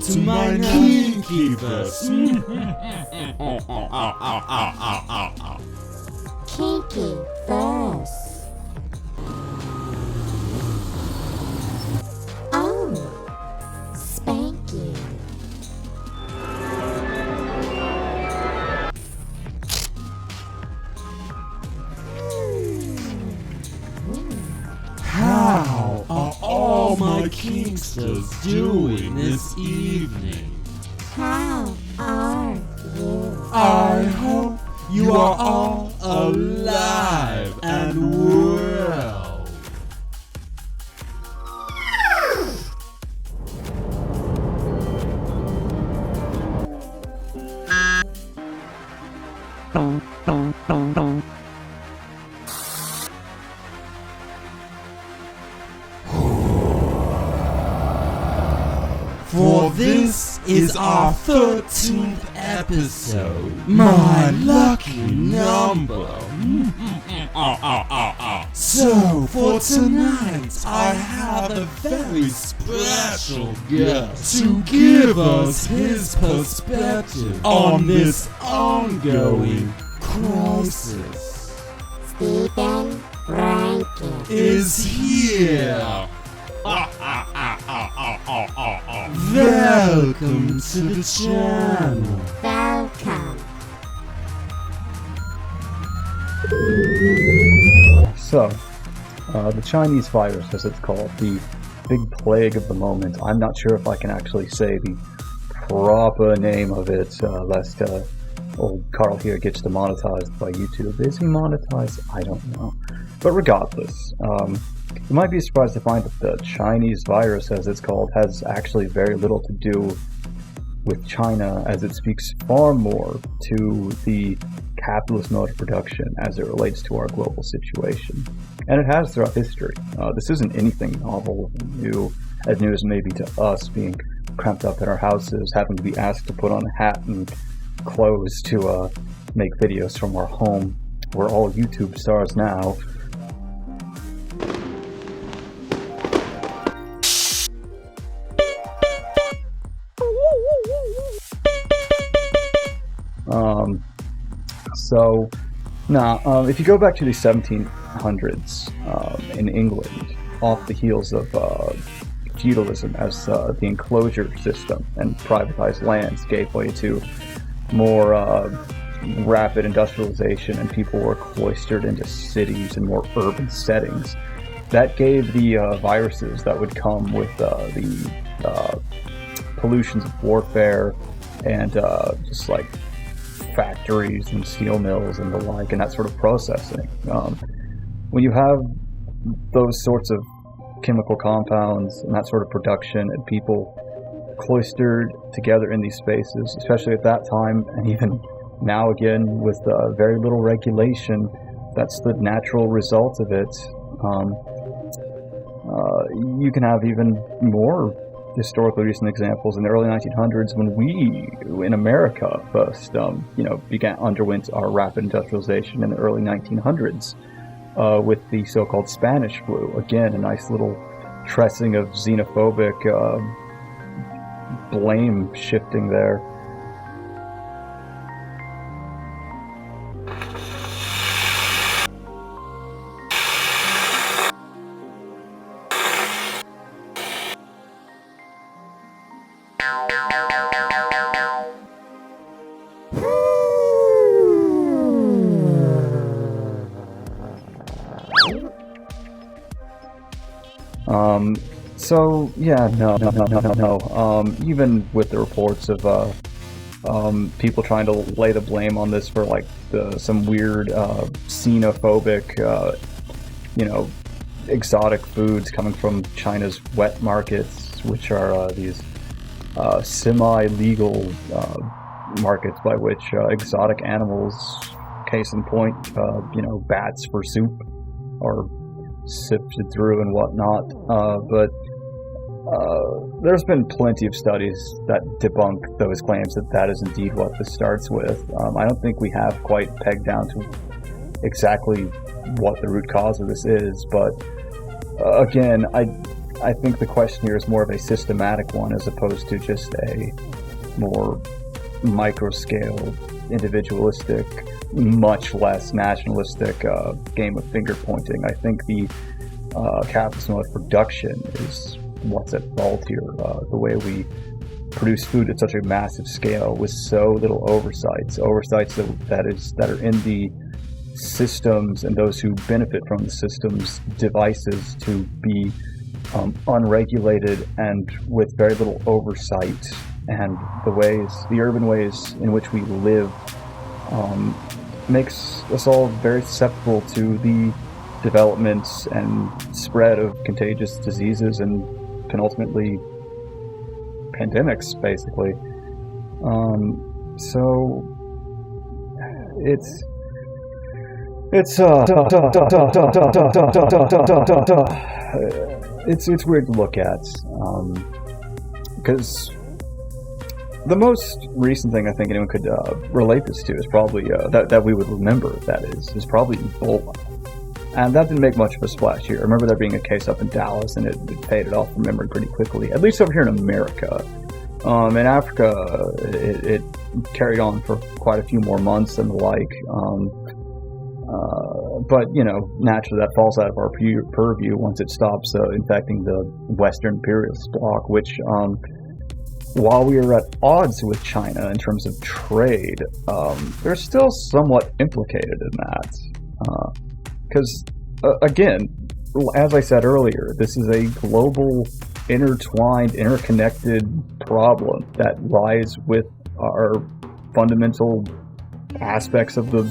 to my Kinkyverse. Kinky verse. Oh, spank you. How are all my Kinksters doing this evening? How are you? I hope you are all alive and well. For this is our 13th episode, my lucky number. So for tonight I have a very special guest to give us his perspective on this ongoing crisis. Stephen Rankin. Is here. Welcome to the channel. Welcome. So, the Chinese virus, as it's called, the big plague of the moment. I'm not sure if I can actually say the proper name of it, lest old Karl here gets demonetized by YouTube. Is he monetized? I don't know. But regardless, you might be surprised to find that the Chinese virus, as it's called, has actually very little to do with China, as it speaks far more to the capitalist mode of production as it relates to our global situation. And it has throughout history. This isn't anything novel and new as maybe to us being cramped up in our houses, having to be asked to put on a hat and clothes to make videos from our home. We're all YouTube stars now. If you go back to the 1700s in England, off the heels of feudalism, as the enclosure system and privatized lands gave way to more rapid industrialization and people were cloistered into cities and more urban settings, that gave the viruses that would come with the pollutions of warfare and just like factories and steel mills and the like, and that sort of processing. When you have those sorts of chemical compounds and that sort of production and people cloistered together in these spaces, especially at that time and even now again with very little regulation, that's the natural result of it. You can have even more historically recent examples in the early 1900s when we, in America, first, underwent our rapid industrialization in the early 1900s with the so-called Spanish flu. Again, a nice little tressing of xenophobic blame shifting there. Even with the reports of people trying to lay the blame on this for like some weird xenophobic, exotic foods coming from China's wet markets, which are these semi-legal markets by which exotic animals, case in point, bats for soup, are sifted through and whatnot. But there's been plenty of studies that debunk those claims that is indeed what this starts with. I don't think we have quite pegged down to exactly what the root cause of this is, but again, I I think the question here is more of a systematic one as opposed to just a more micro-scale, individualistic, much less nationalistic game of finger-pointing. I think the capitalist mode of production is what's at fault here. The way we produce food at such a massive scale with so little oversights that are in the systems and those who benefit from the system's devices to be unregulated and with very little oversight, and the urban ways in which we live makes us all very susceptible to the development and spread of contagious diseases and ultimately pandemics, basically. So it's weird to look at, because the most recent thing I think anyone could relate this to is probably that we would remember, that is probably Ebola. And that didn't make much of a splash here. I remember there being a case up in Dallas, and it faded off from memory pretty quickly, at least over here in America. In Africa, it carried on for quite a few more months and the like. But, naturally that falls out of our purview once it stops infecting the Western imperialist bloc, which, while we are at odds with China in terms of trade, they're still somewhat implicated in that. Because, again, as I said earlier, this is a global, intertwined, interconnected problem that lies with our fundamental aspects of the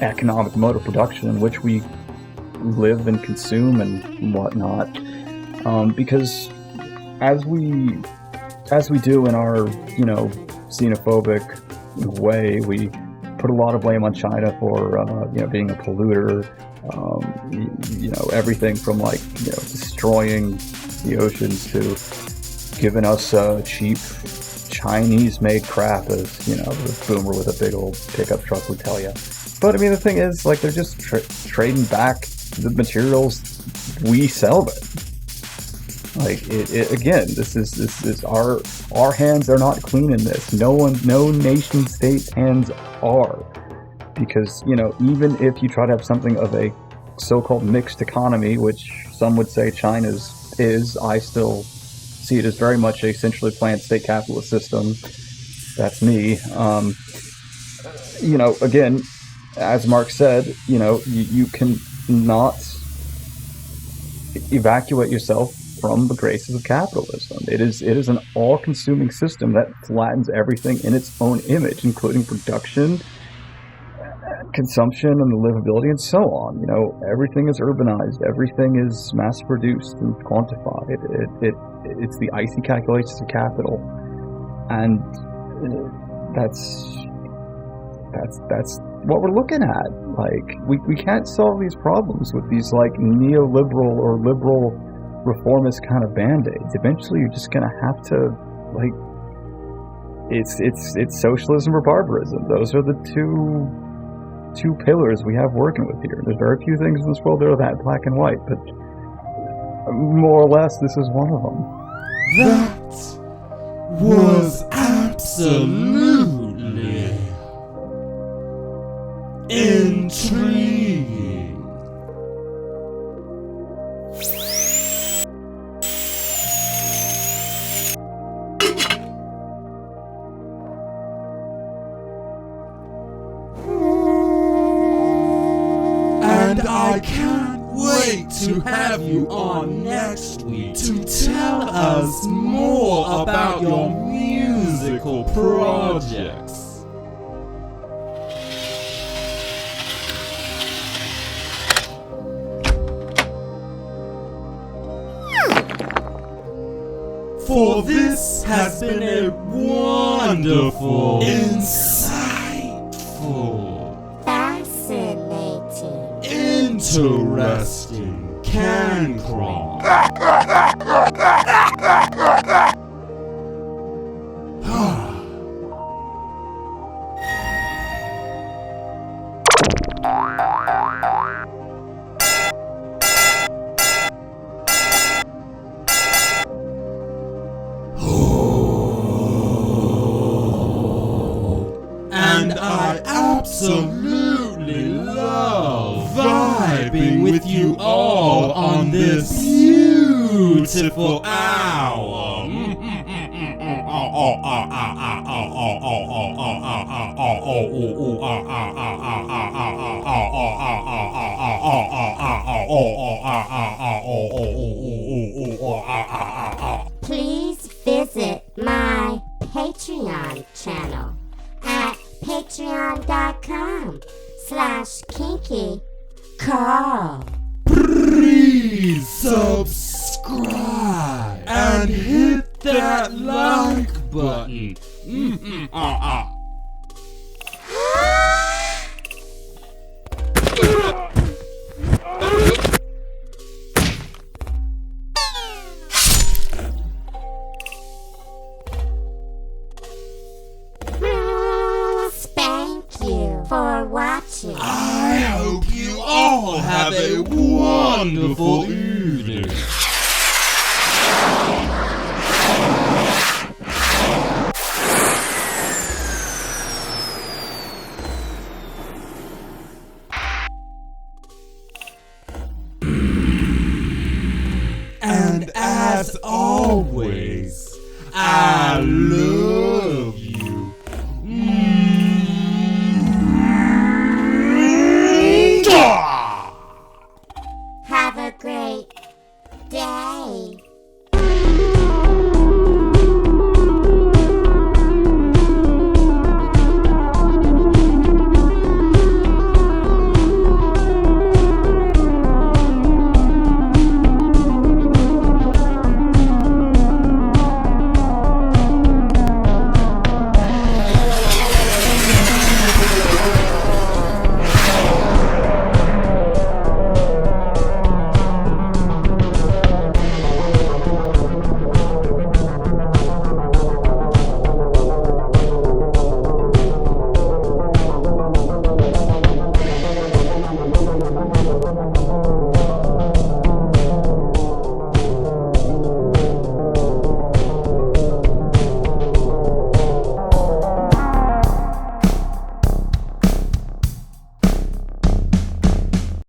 economic mode of production in which we live and consume and whatnot. Because as we do in our, xenophobic way, we put a lot of blame on China for, being a polluter. Everything from destroying the oceans to giving us cheap Chinese-made crap, as the boomer with a big old pickup truck would tell you. But I mean, the thing is, they're just trading back the materials we sell them. Again, this is our hands are not clean in this. No nation state's hands are. Because, even if you try to have something of a so-called mixed economy, which some would say China's is, I still see it as very much a centrally planned state capitalist system. That's me. Again, as Mark said, you can not evacuate yourself from the graces of capitalism. It is an all-consuming system that flattens everything in its own image, including production, consumption, and the livability, and so on. Everything is urbanized, everything is mass-produced and quantified. It's the icy calculations of capital, and that's what we're looking at. We can't solve these problems with these neoliberal or liberal reformist kind of band-aids. Eventually, you're just gonna have to it's socialism or barbarism. Those are the two pillars we have working with here. There's very few things in this world that are that black and white, but more or less, this is one of them. That was absolutely intriguing. And I can't wait to have you on next week to tell us more about your musical projects. For this has been a wonderful, insightful, Fascinating. interesting Cann Chron. absolutely love vibing with you all on this beautiful hour. Please visit my Patreon channel at patreon.com/Kinky Karl. Please subscribe and hit that like button. Spank you for watching. I hope you all have a wonderful evening.